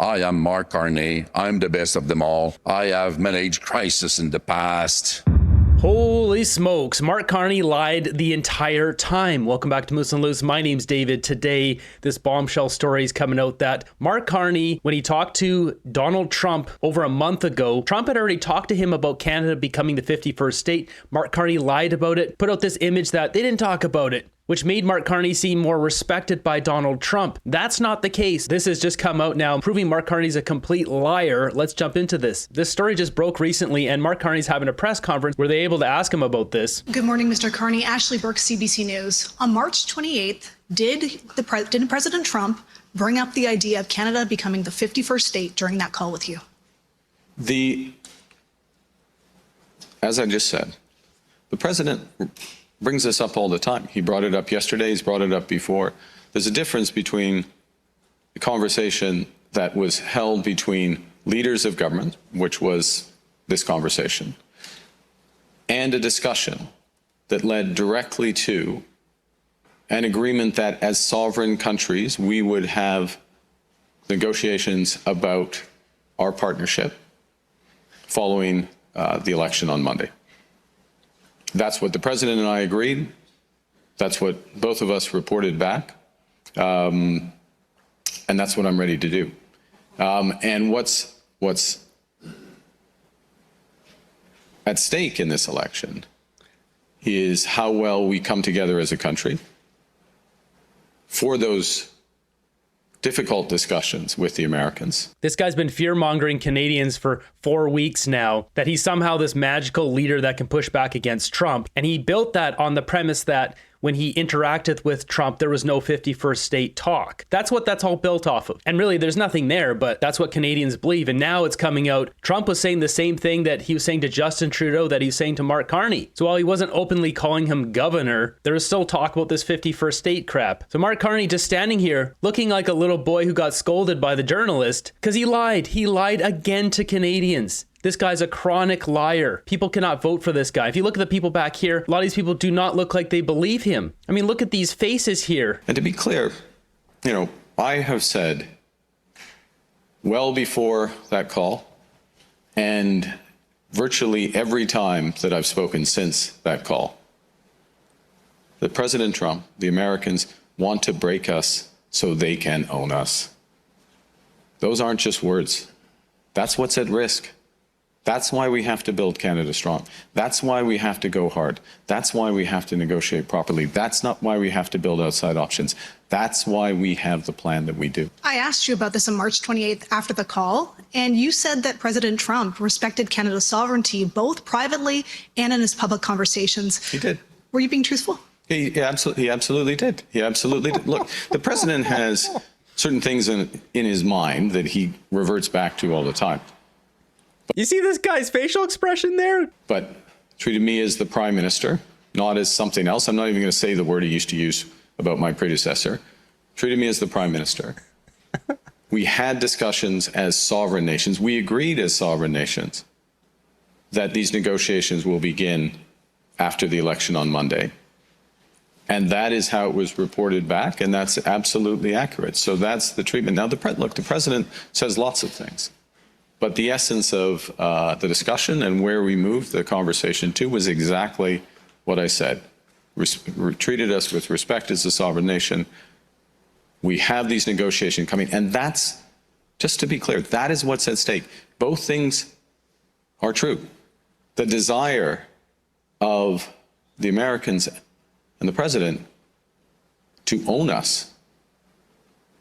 I am Mark Carney. I'm the best of them all. I have managed crisis in the past. Holy smokes, Mark Carney lied the entire time. Welcome back to Moose and Loose. My name's David. Today, this bombshell story is coming out that Mark Carney, when he talked to Donald Trump over a month ago, Trump had already talked to him about Canada becoming the 51st state. Mark Carney lied about it, put out this image that they didn't talk about it, which made Mark Carney seem more respected by Donald Trump. That's not the case. This has just come out now, proving Mark Carney's a complete liar. Let's jump into this. This story just broke recently, and Mark Carney's having a press conference where they're able to ask him about this. Good morning, Mr. Carney. Ashley Burke, CBC News. On March 28th, did President Trump bring up the idea of Canada becoming the 51st state during that call with you? As I just said, the president brings this up all the time. He brought it up yesterday, he's brought it up before. There's a difference between the conversation that was held between leaders of government, which was this conversation, and a discussion that led directly to an agreement that as sovereign countries, we would have negotiations about our partnership following the election on Monday. That's what the president and I agreed. That's what both of us reported back. And that's what I'm ready to do. And what's at stake in this election is how well we come together as a country for those difficult discussions with the Americans. This guy's been fear-mongering Canadians for 4 weeks now, that he's somehow this magical leader that can push back against Trump. And he built that on the premise that when he interacted with Trump, there was no 51st state talk. That's what that's all built off of. And really, there's nothing there, but that's what Canadians believe. And now it's coming out. Trump was saying the same thing that he was saying to Justin Trudeau, that he's saying to Mark Carney. So while he wasn't openly calling him governor, there was still talk about this 51st state crap. So Mark Carney just standing here looking like a little boy who got scolded by the journalist because he lied. He lied again to Canadians. This guy's a chronic liar. People cannot vote for this guy. If you look at the people back here, a lot of these people do not look like they believe him. I mean, look at these faces here. And to be clear, I have said well before that call, and virtually every time that I've spoken since that call, that President Trump, the Americans, want to break us so they can own us. Those aren't just words. That's what's at risk. That's why we have to build Canada strong. That's why we have to go hard. That's why we have to negotiate properly. That's not why we have to build outside options. That's why we have the plan that we do. I asked you about this on March 28th after the call, and you said that President Trump respected Canada's sovereignty both privately and in his public conversations. He did. Were you being truthful? He absolutely did. He absolutely did. Look, the president has certain things in his mind that he reverts back to all the time. You see this guy's facial expression there? But treated me as the prime minister, not as something else. I'm not even going to say the word he used to use about my predecessor. Treated me as the prime minister. We had discussions as sovereign nations. We agreed as sovereign nations that these negotiations will begin after the election on Monday. And that is how it was reported back, and that's absolutely accurate. So that's the treatment. Now, look, the president says lots of things. But the essence of the discussion and where we moved the conversation to was exactly what I said. Treated us with respect as a sovereign nation. We have these negotiations coming. And that's, just to be clear, that is what's at stake. Both things are true. The desire of the Americans and the president to own us.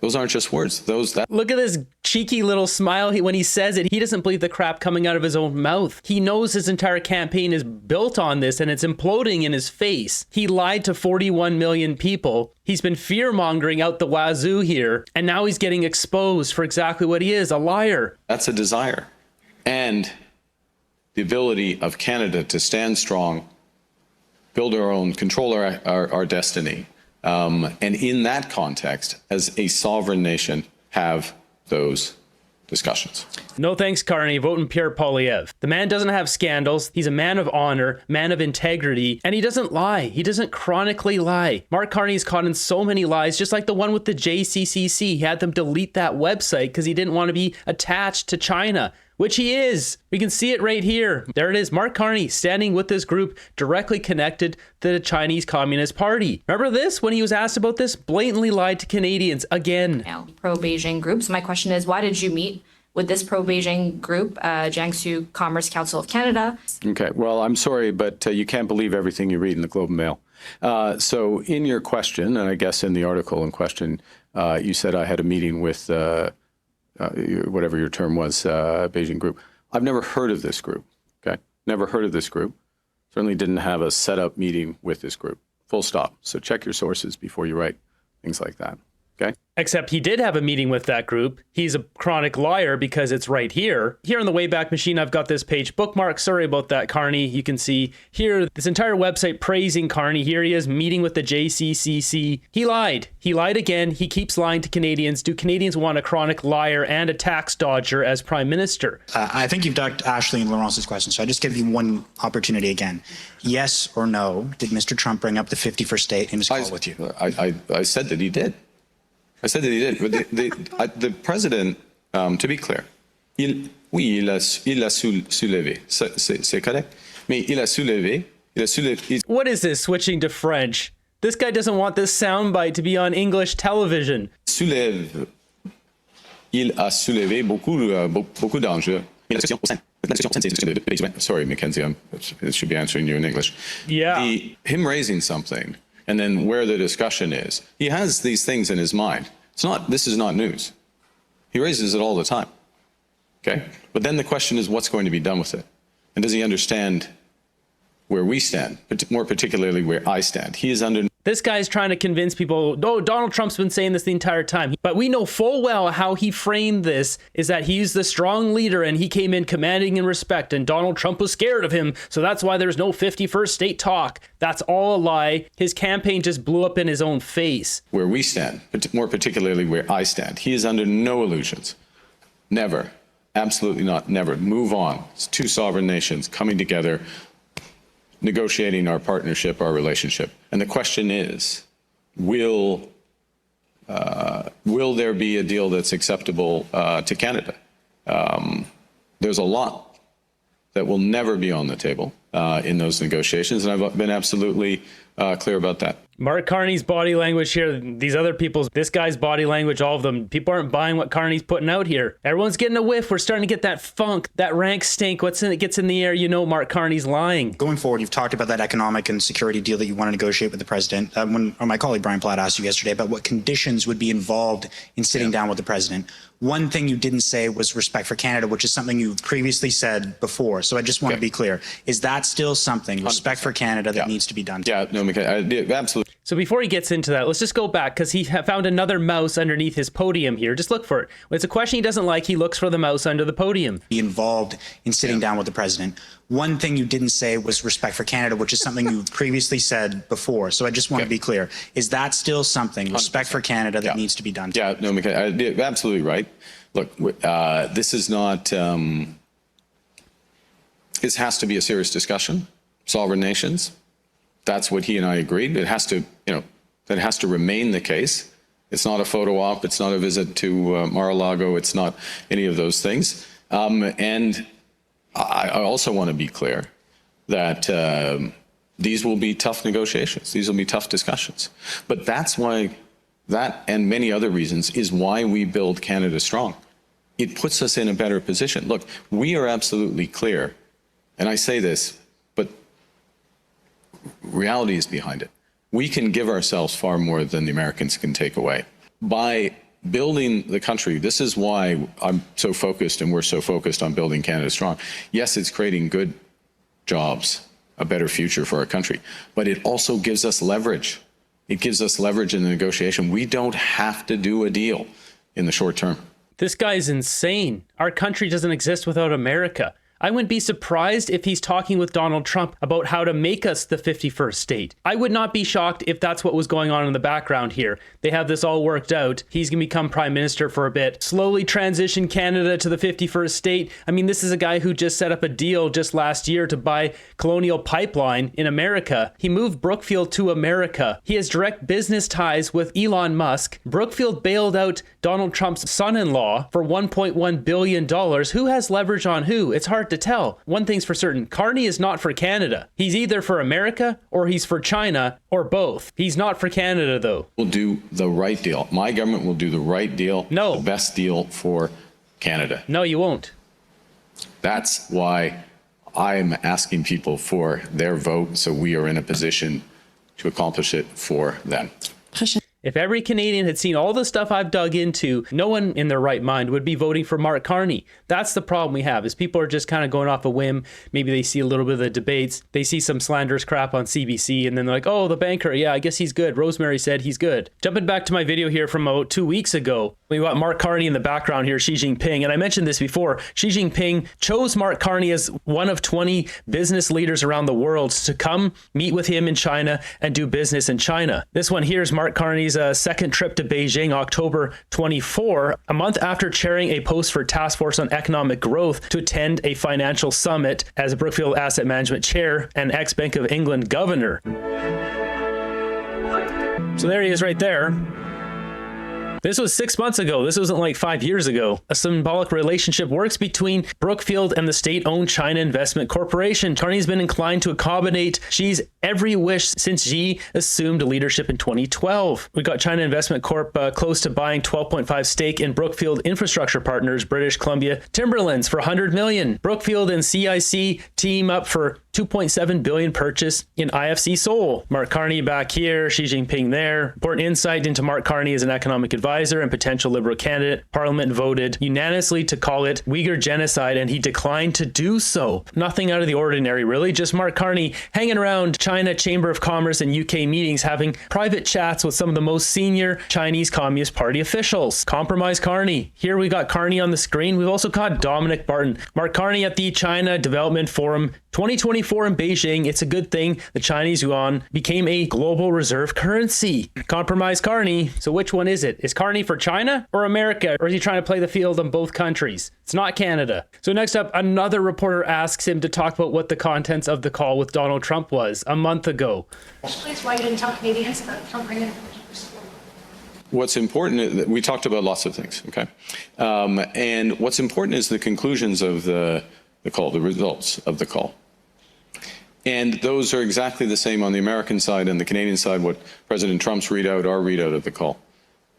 Those aren't just words. Look at this cheeky little smile. When he says it, he doesn't believe the crap coming out of his own mouth. He knows his entire campaign is built on this and it's imploding in his face. He lied to 41 million people. He's been fear-mongering out the wazoo here, and now he's getting exposed for exactly what he is, a liar. That's a desire. And the ability of Canada to stand strong, build our own, control our destiny. And in that context, as a sovereign nation, have those discussions. No thanks, Carney. Vote in Pierre Poilievre. The man doesn't have scandals. He's a man of honor, man of integrity, and he doesn't lie. He doesn't chronically lie. Mark Carney's caught in so many lies, just like the one with the JCCC. He had them delete that website because he didn't want to be attached to China, which he is. We can see it right here. There it is. Mark Carney standing with this group directly connected to the Chinese Communist Party. Remember this? When he was asked about this, blatantly lied to Canadians again. Pro-Beijing group. So my question is, why did you meet with this pro-Beijing group, Jiangsu Commerce Council of Canada? Okay, well, I'm sorry, but you can't believe everything you read in the Globe and Mail. So in your question, and I guess in the article in question, you said I had a meeting with whatever your term was, Beijing Group. I've never heard of this group, okay? Never heard of this group. Certainly didn't have a set-up meeting with this group, full stop. So check your sources before you write things like that, okay? Except he did have a meeting with that group. He's a chronic liar because it's right here. Here on the Wayback Machine, I've got this page bookmarked. Sorry about that, Carney. You can see here this entire website praising Carney. Here he is meeting with the JCCC. He lied. He lied again. He keeps lying to Canadians. Do Canadians want a chronic liar and a tax dodger as Prime Minister? I think you've ducked Ashley and Laurence's question, so I just give you one opportunity again. Yes or no, did Mr. Trump bring up the 51st state in his call with you? I said that he did. I said that he did. But the president, to be clear, oui, il a soulevé. C'est correct. Mais il a soulevé. What is this switching to French? This guy doesn't want this soundbite to be on English television. Soulève. Il a soulevé beaucoup d'enjeux. Sorry, Mackenzie, it should be answering you in English. Yeah. Him raising something and then where the discussion is, he has these things in his mind. This is not news. He raises it all the time, okay? But then the question is, what's going to be done with it? And does he understand where we stand, more particularly where I stand? He is under... This guy's trying to convince people, oh, Donald Trump's been saying this the entire time. But we know full well how he framed this is that he's the strong leader and he came in commanding in respect and Donald Trump was scared of him. So that's why there's no 51st state talk. That's all a lie. His campaign just blew up in his own face. Where we stand, more particularly where I stand, he is under no illusions. Never. Absolutely not. Never. Move on. It's two sovereign nations coming together, negotiating our partnership, our relationship. And the question is, will there be a deal that's acceptable to Canada? There's a lot that will never be on the table in those negotiations, and I've been absolutely clear about that. Mark Carney's body language here, these other people's, this guy's body language, all of them, people aren't buying what Carney's putting out here. Everyone's getting a whiff. We're starting to get that funk, that rank stink. What's in it gets in the air, you know Mark Carney's lying. Going forward, you've talked about that economic and security deal that you want to negotiate with the president. When my colleague Brian Platt asked you yesterday about what conditions would be involved in sitting down with the president, one thing you didn't say was respect for Canada, which is something you previously said before. So I just want to be clear. Is that still something, respect for Canada, that needs to be done? Yeah, no, absolutely. So before he gets into that, let's just go back because he found another mouse underneath his podium here. Just look for it. When it's a question he doesn't like, he looks for the mouse under the podium. Be involved in sitting down with the president. One thing you didn't say was respect for Canada, which is something you previously said before. So I just want to be clear. Is that still something, respect for Canada, that needs to be done? Yeah, no, absolutely right. Look, this is not, this has to be a serious discussion. Sovereign nations. That's what he and I agreed. It has to, that has to remain the case. It's not a photo op. It's not a visit to Mar-a-Lago. It's not any of those things. And I also want to be clear that these will be tough negotiations. These will be tough discussions. But that's why, that and many other reasons, is why we build Canada strong. It puts us in a better position. Look, we are absolutely clear, and I say this, but reality is behind it. We can give ourselves far more than the Americans can take away. By building the country, this is why I'm so focused and we're so focused on building Canada strong. Yes, it's creating good jobs, a better future for our country, but it also gives us leverage. It gives us leverage in the negotiation. We don't have to do a deal in the short term. This guy's insane. Our country doesn't exist without America. I wouldn't be surprised if he's talking with Donald Trump about how to make us the 51st state. I would not be shocked if that's what was going on in the background here. They have this all worked out. He's going to become prime minister for a bit, slowly transition Canada to the 51st state. I mean, this is a guy who just set up a deal just last year to buy Colonial Pipeline in America. He moved Brookfield to America. He has direct business ties with Elon Musk. Brookfield bailed out Donald Trump's son-in-law for $1.1 billion. Who has leverage on who? It's hard to tell. One thing's for certain, Carney is not for Canada. He's either for America or he's for China or both. He's not for Canada, though. We'll do the right deal. My government will do the right deal. No. The best deal for Canada. No, you won't. That's why I'm asking people for their vote, so we are in a position to accomplish it for them. If every Canadian had seen all the stuff I've dug into, no one in their right mind would be voting for Mark Carney. That's the problem we have, is people are just kind of going off a whim. Maybe they see a little bit of the debates. They see some slanderous crap on CBC, and then they're like, oh, the banker, yeah, I guess he's good. Rosemary said he's good. Jumping back to my video here from about 2 weeks ago, we got Mark Carney in the background here, Xi Jinping. And I mentioned this before. Xi Jinping chose Mark Carney as one of 20 business leaders around the world to come meet with him in China and do business in China. This one here is Mark Carney's second trip to Beijing, October 24, a month after chairing a post for Task Force on Economic Growth to attend a financial summit as a Brookfield Asset Management chair and ex-Bank of England governor. So there he is right there. This was 6 months ago. This wasn't like 5 years ago. A symbolic relationship works between Brookfield and the state-owned China Investment Corporation. Carney's been inclined to accommodate Xi's every wish since Xi assumed leadership in 2012. We got China Investment Corp close to buying 12.5 stake in Brookfield Infrastructure Partners, British Columbia Timberlands for $100 million. Brookfield and CIC team up for $2.7 billion purchase in IFC Seoul. Mark Carney back here, Xi Jinping there. Important insight into Mark Carney as an economic advisor and potential Liberal candidate. Parliament voted unanimously to call it Uyghur genocide, and he declined to do so. Nothing out of the ordinary, really. Just Mark Carney hanging around China Chamber of Commerce and UK meetings, having private chats with some of the most senior Chinese Communist Party officials. Compromise Carney. Here we got Carney on the screen. We've also got Dominic Barton. Mark Carney at the China Development Forum 2024 in Beijing. It's a good thing the Chinese yuan became a global reserve currency. Compromise Carney. So which one is it? Is Carney for China or America? Or is he trying to play the field on both countries? It's not Canada. So next up, another reporter asks him to talk about what the contents of the call with Donald Trump was a month ago. Please, why you didn't tell Canadians about Trump bringing What's important, we talked about lots of things, okay? And what's important is the conclusions of the call, the results of the call. And those are exactly the same on the American side and the Canadian side, what President Trump's readout, our readout of the call.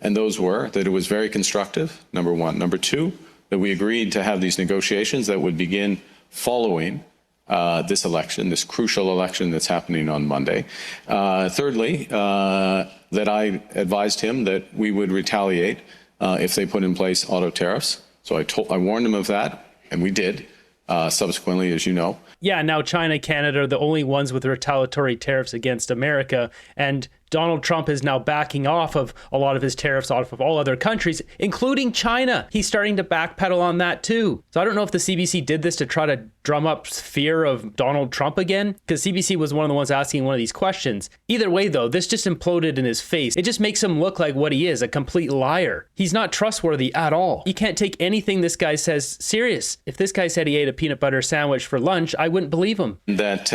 And those were that it was very constructive, number one. Number two, that we agreed to have these negotiations that would begin following this election, this crucial election that's happening on Monday. Thirdly, that I advised him that we would retaliate if they put in place auto tariffs. So I warned him of that, and we did. Subsequently, as you know. Yeah, now China, Canada are the only ones with retaliatory tariffs against America, and Donald Trump is now backing off of a lot of his tariffs off of all other countries, including China. He's starting to backpedal on that too. So I don't know if the CBC did this to try to drum up fear of Donald Trump again, because CBC was one of the ones asking one of these questions. Either way, though, this just imploded in his face. It just makes him look like what he is, a complete liar. He's not trustworthy at all. You can't take anything this guy says serious. If this guy said he ate a peanut butter sandwich for lunch, I wouldn't believe him. That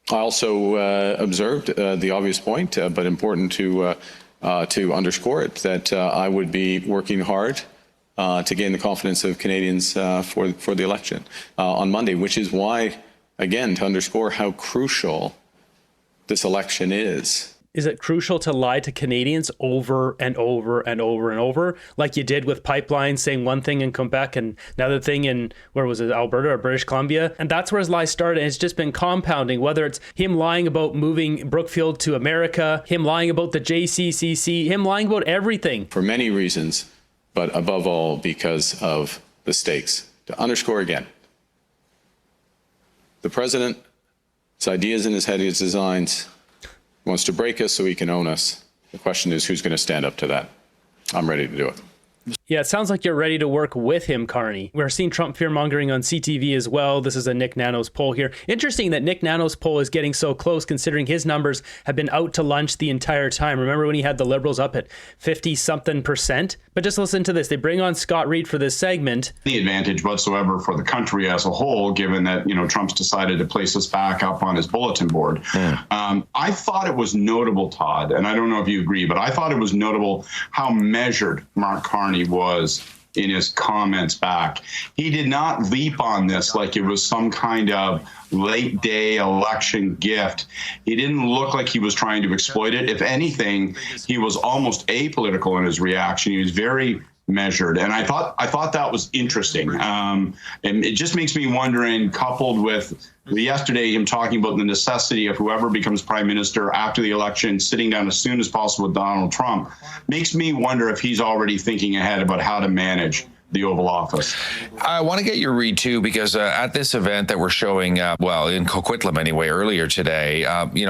I also observed the obvious point, but important to underscore it, that I would be working hard to gain the confidence of Canadians for the election on Monday, which is why, again, to underscore how crucial this election is. Is it crucial to lie to Canadians over and over and over and over, like you did with pipelines, saying one thing in Quebec and another thing in, where was it, Alberta or British Columbia? And that's where his lies started. And it's just been compounding, whether it's him lying about moving Brookfield to America, him lying about the JCCC, him lying about everything. For many reasons, but above all, because of the stakes. To underscore again, the president, his ideas in his head, his designs, wants to break us so he can own us. The question is, who's going to stand up to that? I'm ready to do it. Yeah, it sounds like you're ready to work with him, Carney. We're seeing Trump fear-mongering on CTV as well. This is a Nick Nanos poll here. Interesting that Nick Nanos poll is getting so close considering his numbers have been out to lunch the entire time. Remember when he had the Liberals up at 50-something%? But just listen to this. They bring on Scott Reed for this segment. Any advantage whatsoever for the country as a whole, given that, Trump's decided to place us back up on his bulletin board. I thought it was notable, Todd, and I don't know if you agree, but I thought it was notable how measured Mark Carney was in his comments back. He did not leap on this like it was some kind of late day election gift. He didn't look like he was trying to exploit it. If anything, he was almost apolitical in his reaction. He was very measured, and I thought that was interesting. And it just makes me wondering, coupled with yesterday him talking about the necessity of whoever becomes prime minister after the election sitting down as soon as possible with Donald Trump, makes me wonder if he's already thinking ahead about how to manage the Oval Office. I want to get your read too, because at this event that we're showing, well, in Coquitlam anyway, earlier today,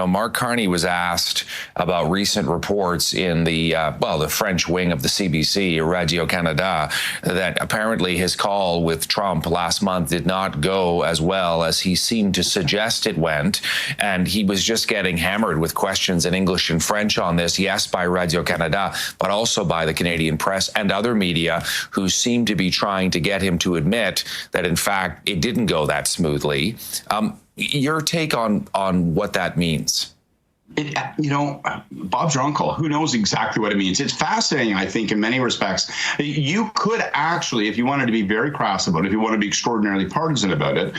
Mark Carney was asked about recent reports in the French wing of the CBC, Radio-Canada, that apparently his call with Trump last month did not go as well as he seemed to suggest it went. And he was just getting hammered with questions in English and French on this, yes, by Radio-Canada, but also by the Canadian press and other media who seemed to be trying to get him to admit that, in fact, it didn't go that smoothly. Your take on what that means? Bob's your uncle. Who knows exactly what it means? It's fascinating, I think, in many respects. You could actually, if you wanted to be very crass about it, if you want to be extraordinarily partisan about it,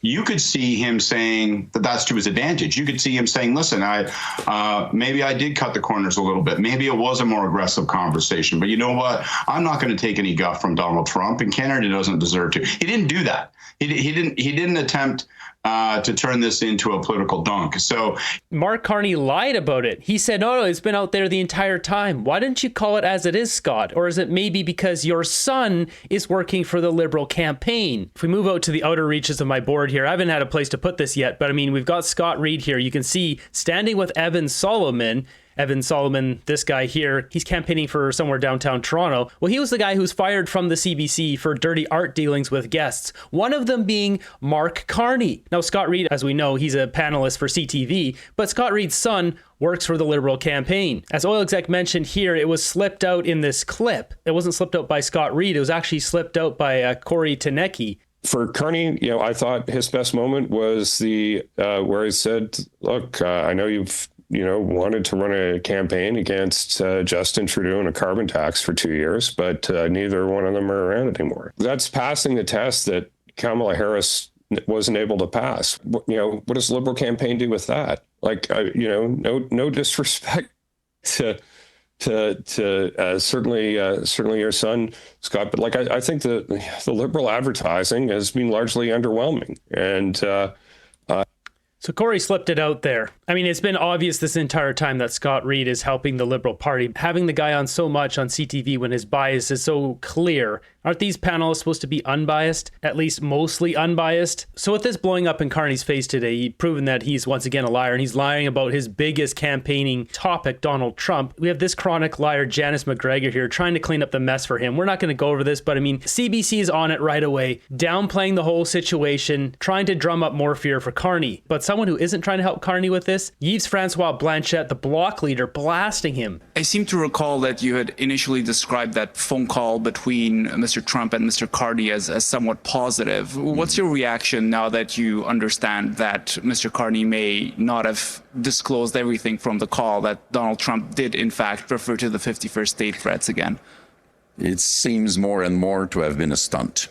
you could see him saying that that's to his advantage. You could see him saying, listen, maybe I did cut the corners a little bit. Maybe it was a more aggressive conversation. But you know what? I'm not going to take any guff from Donald Trump, and Canada doesn't deserve to. He didn't do that. He didn't attempt to turn this into a political dunk. So Mark Carney lied about it. He said, no, it's been out there the entire time. Why didn't you call it as it is, Scott? Or is it maybe because your son is working for the Liberal campaign? If we move out to the outer reaches of my board here, I haven't had a place to put this yet, but I mean, we've got Scott Reed here. You can see standing with Evan Solomon. Evan Solomon, this guy here, he's campaigning for somewhere downtown Toronto. Well, he was the guy who's fired from the CBC for dirty art dealings with guests, one of them being Mark Carney. Now, Scott Reed, as we know, he's a panelist for CTV, but Scott Reed's son works for the Liberal campaign. As Oil Exec mentioned here, it was slipped out in this clip. It wasn't slipped out by Scott Reed. It was actually slipped out by Corey Tanecki. For Carney, I thought his best moment was the where he said, look, I know you've wanted to run a campaign against Justin Trudeau and a carbon tax for 2 years, but neither one of them are around anymore. That's passing the test that Kamala Harris wasn't able to pass. What does the Liberal campaign do with that? Like, no disrespect to certainly your son, Scott, but I think the Liberal advertising has been largely underwhelming, and so Corey slipped it out there. I mean, it's been obvious this entire time that Scott Reed is helping the Liberal Party. Having the guy on so much on CTV when his bias is so clear. Aren't these panelists supposed to be unbiased? At least mostly unbiased? So with this blowing up in Carney's face today, he's proven that he's once again a liar, and he's lying about his biggest campaigning topic, Donald Trump. We have this chronic liar, Janice McGregor, here trying to clean up the mess for him. We're not going to go over this, but I mean, CBC is on it right away, downplaying the whole situation, trying to drum up more fear for Carney. But someone who isn't trying to help Carney with this, Yves-Francois Blanchette, the Bloc leader, blasting him. I seem to recall that you had initially described that phone call between Mr. Trump and Mr. Carney as somewhat positive. What's your reaction now that you understand that Mr. Carney may not have disclosed everything from the call, that Donald Trump did in fact refer to the 51st state threats again? It seems more and more to have been a stunt.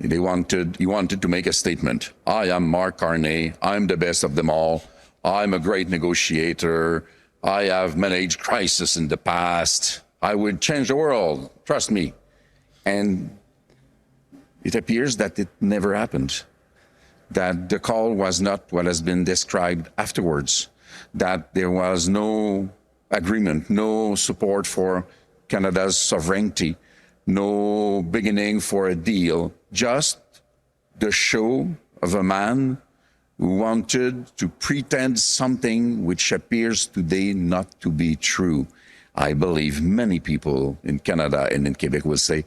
He wanted to make a statement. I am Mark Carney. I'm the best of them all. I'm a great negotiator. I have managed crisis in the past. I would change the world. Trust me. And it appears that it never happened. That the call was not what has been described afterwards. That there was no agreement, no support for Canada's sovereignty, no beginning for a deal, just the show of a man who wanted to pretend something which appears today not to be true. I believe many people in Canada and in Quebec will say,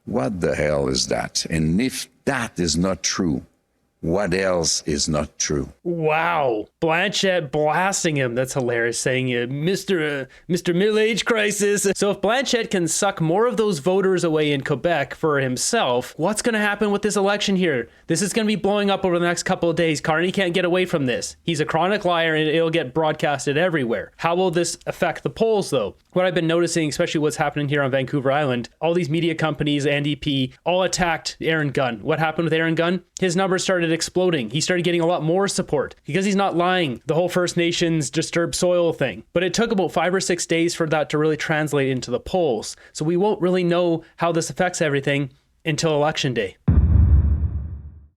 what the hell is that? And if that is not true, what else is not true? Wow. Blanchette blasting him. That's hilarious. Saying, Mr. Middle-Age Crisis. So if Blanchette can suck more of those voters away in Quebec for himself, what's going to happen with this election here? This is going to be blowing up over the next couple of days. Carney can't get away from this. He's a chronic liar and it'll get broadcasted everywhere. How will this affect the polls, though? What I've been noticing, especially what's happening here on Vancouver Island, all these media companies, NDP, all attacked Aaron Gunn. What happened with Aaron Gunn? His numbers started exploding. He started getting a lot more support because he's not lying, the whole First Nations disturbed soil thing. But it took about 5 or 6 days for that to really translate into the polls. So we won't really know how this affects everything until Election Day.